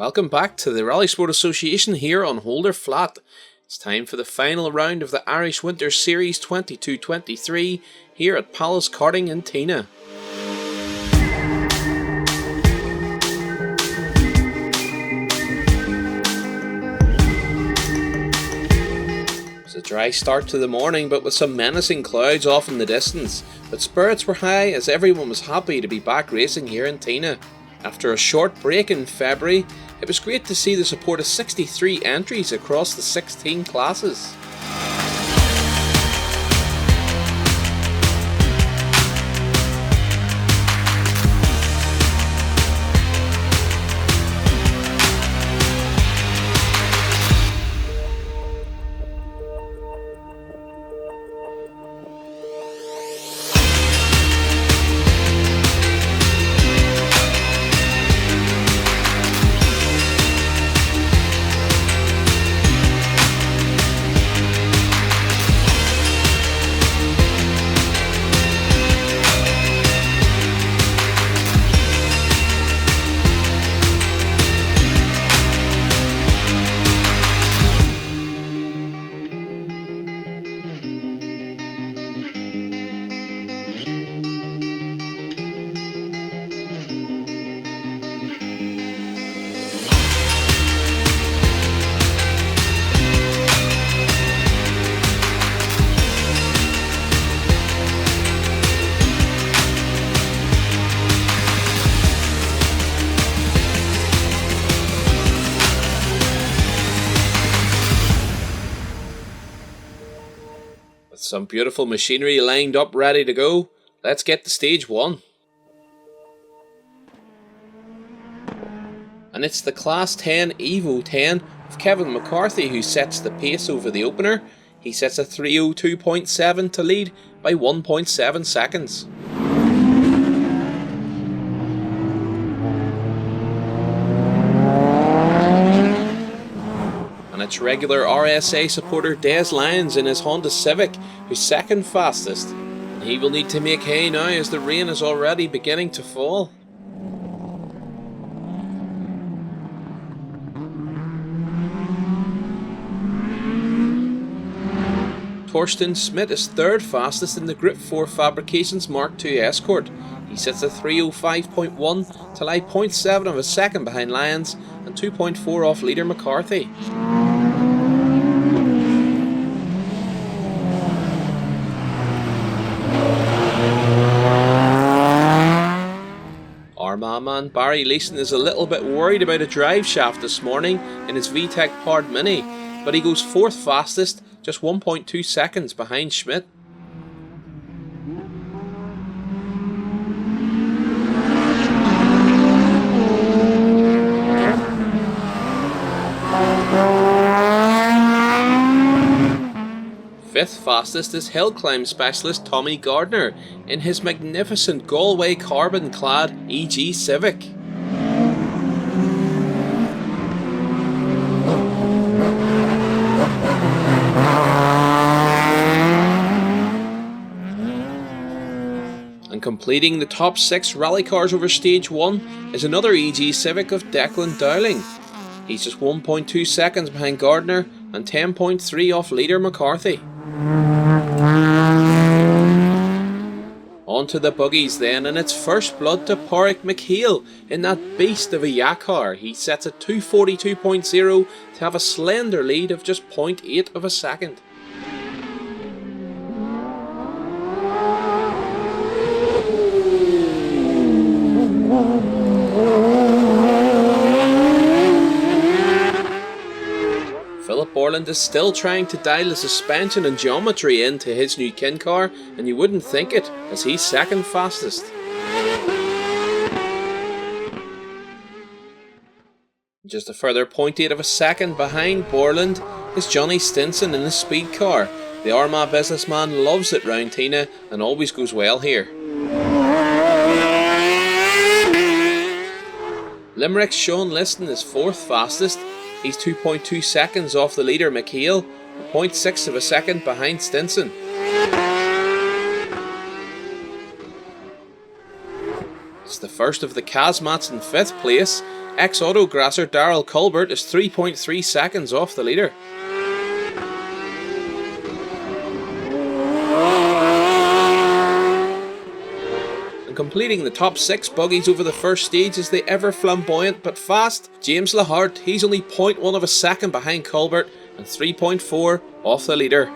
Welcome back to the Rallysport Association here on Holder Flat. It's time for the final round of the Irish Winter Series 22-23 here at Pallas Karting in Tynagh. It was a dry start to the morning, but with some menacing clouds off in the distance. But spirits were high as everyone was happy to be back racing here in Tynagh. After a short break in February, it was great to see the support of 63 entries across the 16 classes. With some beautiful machinery lined up ready to go, let's get to stage 1. And it's the Class 10 Evo 10 of Kevin McCarthy who sets the pace over the opener. He sets a 3:02.7 to lead by 1.7 seconds. And it's regular RSA supporter Des Lyons in his Honda Civic who's second fastest, and he will need to make hay now as the rain is already beginning to fall. Torsten Smith is third fastest in the Group 4 Fabrications Mark II Escort. He sets a 3:05.1 to lie 0.7 of a second behind Lyons and 2.4 off leader McCarthy. Armagh man Barry Leeson is a little bit worried about a drive shaft this morning in his VTEC powered Mini, but he goes fourth fastest, just 1.2 seconds behind Schmidt. Fifth fastest is hill climb specialist Tommy Gardner in his magnificent Galway carbon clad EG Civic. And completing the top 6 rally cars over stage 1 is another EG Civic of Declan Dowling. He's just 1.2 seconds behind Gardner and 10.3 off leader McCarthy. On to the buggies then, and it's first blood to Pádraig McHale in that beast of a Yakar. He sets a 2:42.0 to have a slender lead of just 0.8 of a second. Borland is still trying to dial the suspension and geometry into his new kin car, and you wouldn't think it, as he's second fastest. Just a further 0.8 of a second behind Borland is Johnny Stinson in his speed car. The Armagh businessman loves it round Tynagh and always goes well here. Limerick's Sean Liston is fourth fastest. He's 2.2 seconds off the leader McHale, 0.6 of a second behind Stinson. It's the first of the Kazmats in 5th place, Ex-Auto grasser Daryl Culbert is 3.3 seconds off the leader. And completing the top 6 buggies over the first stage is the ever flamboyant but fast James Lahart. He's only 0.1 of a second behind Culbert and 3.4 off the leader.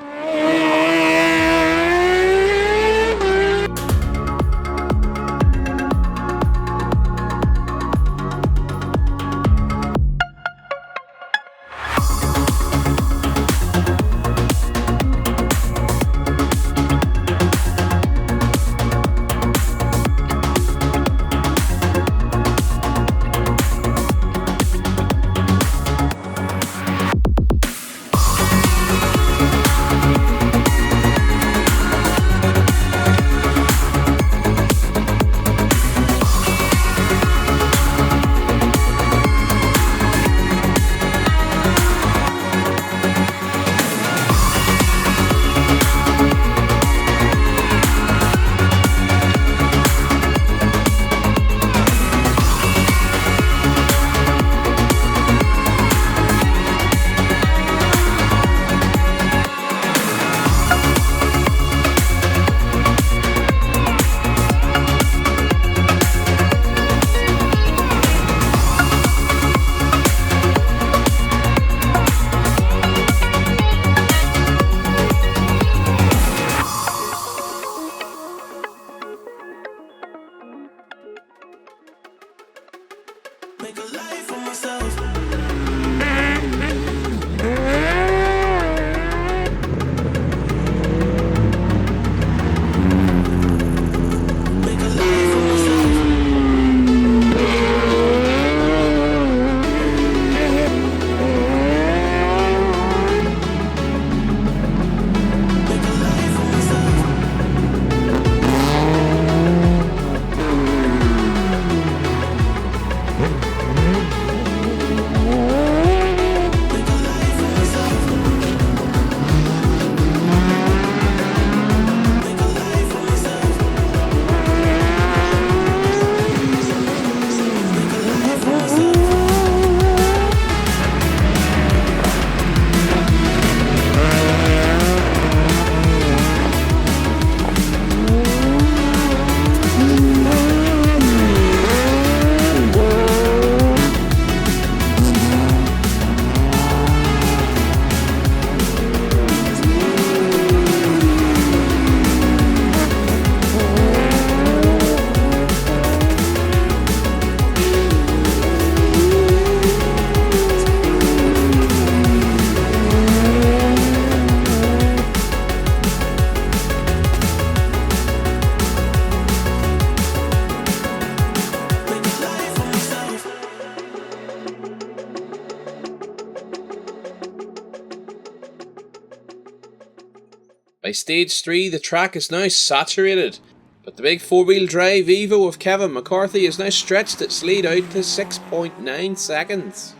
By stage 3 the track is now saturated, but the big 4-wheel drive Evo of Kevin McCarthy has now stretched its lead out to 6.9 seconds.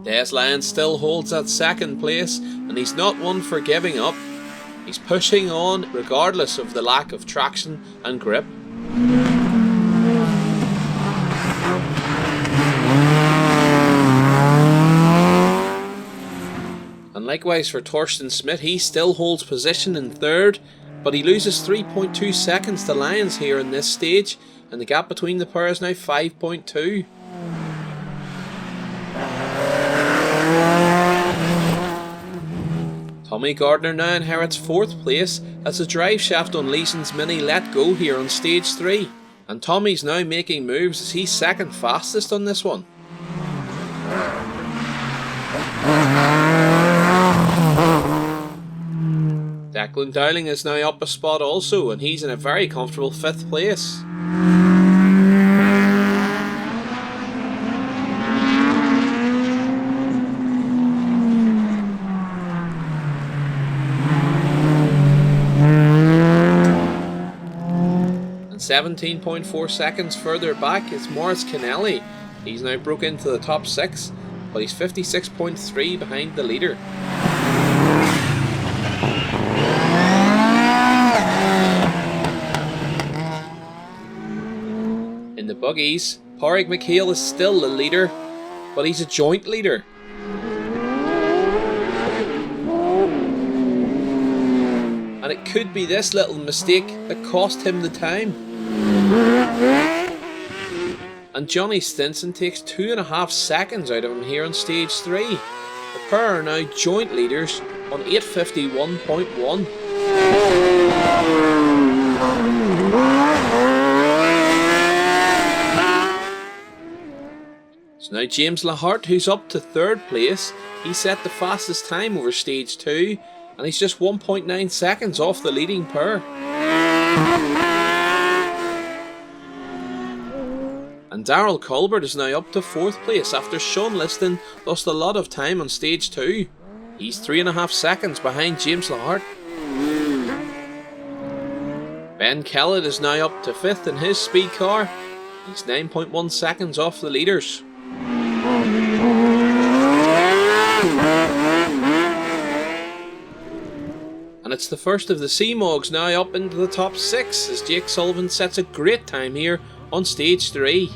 Des Lyons still holds that second place, and he's not one for giving up. He's pushing on regardless of the lack of traction and grip. And likewise for Torsten Smith, he still holds position in third, but he loses 3.2 seconds to Lyons here in this stage, and the gap between the pair is now 5.2. Tommy Gardner now inherits 4th place as the drive shaft on Leeson's Mini let go here on stage 3, and Tommy's now making moves as he's second fastest on this one. Declan Dowling is now up a spot also, and he's in a very comfortable 5th place. And 17.4 seconds further back is Maurice Kennelly. He's now broke into the top 6, but he's 56.3 behind the leader. the buggies, Pádraig McHale is still the leader, but he's a joint leader. And it could be this little mistake that cost him the time. And Johnny Stinson takes 2.5 seconds out of him here on stage 3. The pair are now joint leaders on 8:51.1. So now James Lahart, who's up to 3rd place, he set the fastest time over stage 2, and he's just 1.9 seconds off the leading pair. And Darrell Colbert is now up to 4th place after Sean Liston lost a lot of time on stage 2. He's 3.5 seconds behind James Lahart. Ben Kellett is now up to 5th in his speed car. He's 9.1 seconds off the leaders. And it's the first of the Seamogs now up into the top 6 as Jake Sullivan sets a great time here on stage 3.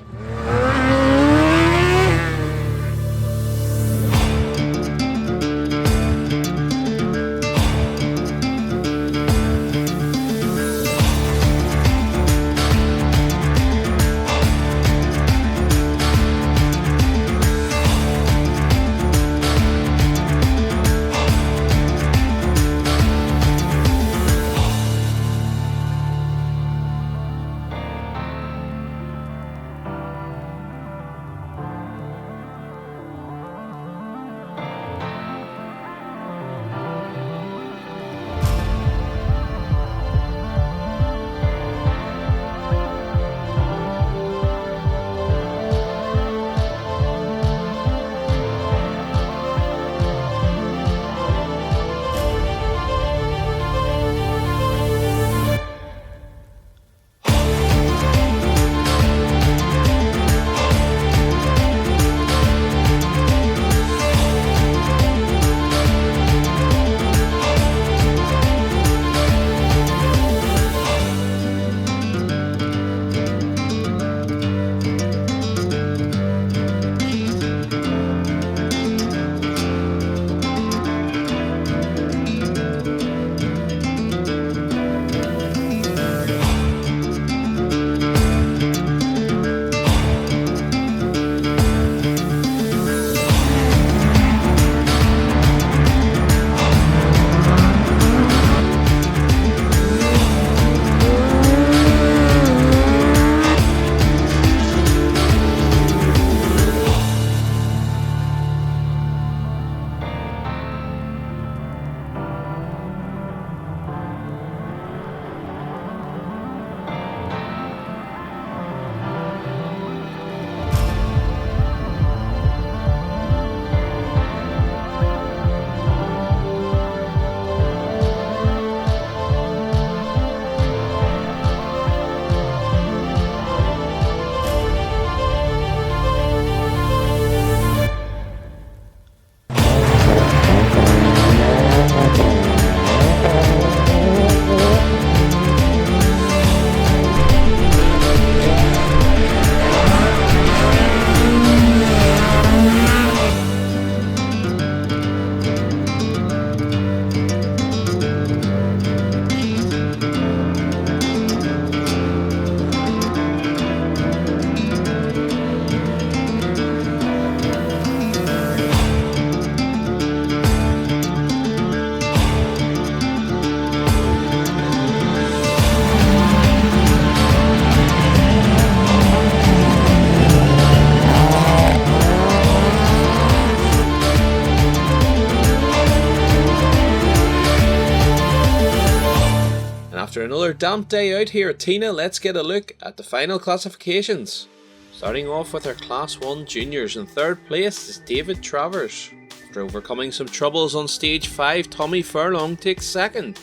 After another damp day out here at Tynagh, let's get a look at the final classifications. Starting off with our Class 1 juniors, in 3rd place is David Travers. After overcoming some troubles on stage 5, Tommy Furlong takes 2nd.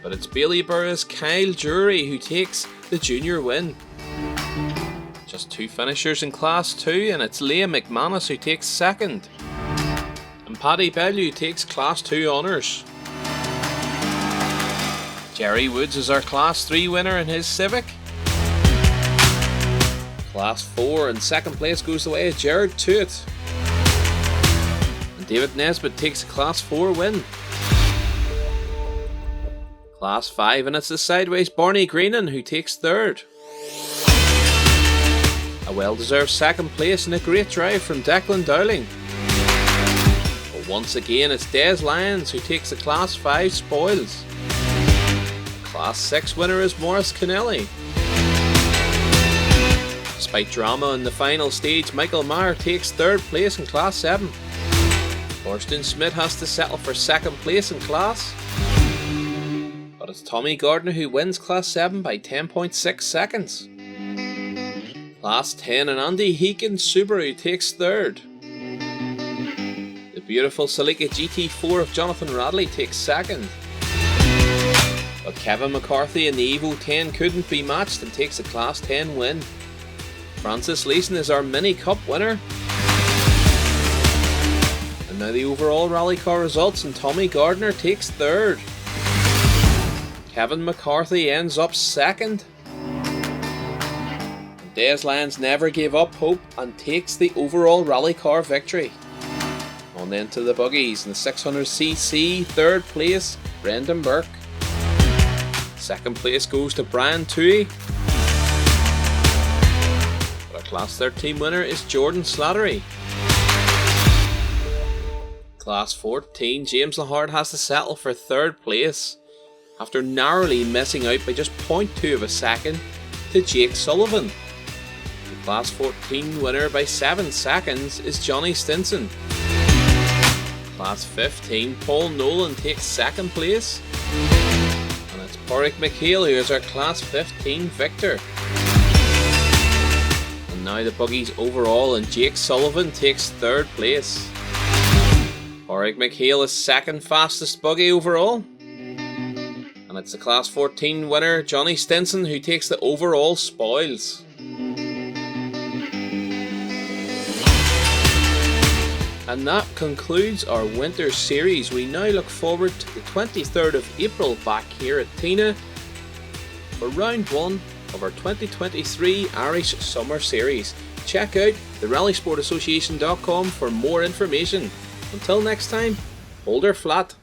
But it's Bailey Burr's Kyle Jury who takes the junior win. Just 2 finishers in Class 2, and it's Leah McManus who takes 2nd. And Paddy Bellew takes Class 2 honours. Jerry Woods is our Class 3 winner in his Civic. Class 4 and second place goes the way of Rd.3. And David Nesbitt takes a Class 4 win. Class 5 and it's the sideways Barney Greenan who takes 3rd. A well-deserved second place and a great drive from Declan Dowling. But once again it's Des Lyons who takes the Class 5 spoils. The Class 6 winner is Maurice Kennelly. Despite drama in the final stage, Michael Maher takes 3rd place in Class 7. Thorsten Schmidt has to settle for 2nd place in class. But it's Tommy Gardner who wins Class 7 by 10.6 seconds. Class 10 and Andy Heekin Subaru takes 3rd. The beautiful Celica GT4 of Jonathan Radley takes 2nd. But Kevin McCarthy in the Evo 10 couldn't be matched and takes a Class 10 win. Francis Leeson is our Mini Cup winner. And now the overall rally car results, and Tommy Gardner takes 3rd. Kevin McCarthy ends up 2nd. Des Lyons never gave up hope and takes the overall rally car victory. On then to the buggies. In the 600cc, 3rd place, Brendan Burke. 2nd place goes to Brian Toohey. But our Class 13 winner is Jordan Slattery. Class 14, James Lahard has to settle for 3rd place after narrowly missing out by just 0.2 of a second to Jake Sullivan. The Class 14 winner by 7 seconds is Johnny Stinson. Class 15, Paul Nolan takes 2nd place. And it's Pádraig McHale who is our Class 15 victor. And now the buggies overall, and Jake Sullivan takes 3rd place. Pádraig McHale is 2nd fastest buggy overall. And it's the Class 14 winner Johnny Stinson who takes the overall spoils. And that concludes our winter series. We now look forward to the 23rd of April back here at Tynagh for round 1 of our 2023 Irish Summer Series. Check out the Rallysportassociation.com for more information. Until next time, hold her flat.